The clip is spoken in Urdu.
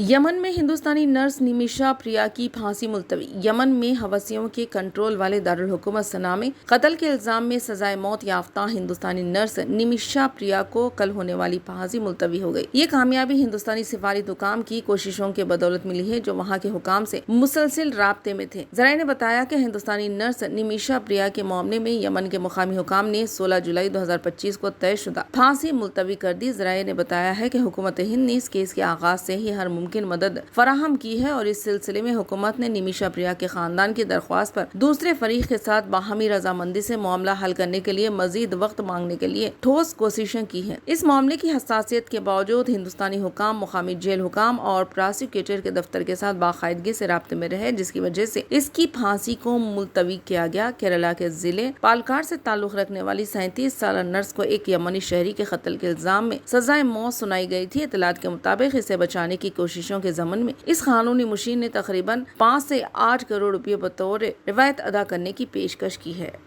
یمن میں ہندوستانی نرس نمیشا پریا کی پھانسی ملتوی۔ یمن میں حوثیوں کے کنٹرول والے دارالحکومت صنعا میں قتل کے الزام میں سزائے موت یافتہ ہندوستانی نرس نمیشا پریا کو کل ہونے والی پھانسی ملتوی ہو گئی۔ یہ کامیابی ہندوستانی سفارت حکام کی کوششوں کے بدولت ملی ہے، جو وہاں کے حکام سے مسلسل رابطے میں تھے۔ ذرائع نے بتایا کہ ہندوستانی نرس نمیشا پریا کے معاملے میں یمن کے مقامی حکام نے 16 جولائی 2025 کو طے شدہ پھانسی ملتوی کر دی۔ ذرائع نے بتایا ہے کہ حکومت ہند نے اس کیس کے آغاز سے ہی ہر ممکن مدد فراہم کی ہے اور اس سلسلے میں حکومت نے نمیشا پریا کے خاندان کی درخواست پر دوسرے فریق کے ساتھ باہمی رضامندی سے معاملہ حل کرنے کے لیے مزید وقت مانگنے کے لیے ٹھوس کوششیں کی ہیں۔ اس معاملے کی حساسیت کے باوجود ہندوستانی حکام مقامی جیل حکام اور پراسیکیوٹر کے دفتر کے ساتھ باقاعدگی سے رابطے میں رہے، جس کی وجہ سے اس کی پھانسی کو ملتوی کیا گیا۔ کیرالہ کے ضلع پالکاڈ سے تعلق رکھنے والی 37 سالہ نرس کو ایک یمنی شہری کے قتل کے الزام میں سزائے موت سنائی گئی تھی۔ اطلاعات کے مطابق اسے بچانے کی کوششوں کے ضمن میں اس قانونی مشیر نے تقریباً 5 سے 8 کروڑ روپے بطور روایت ادا کرنے کی پیشکش کی ہے۔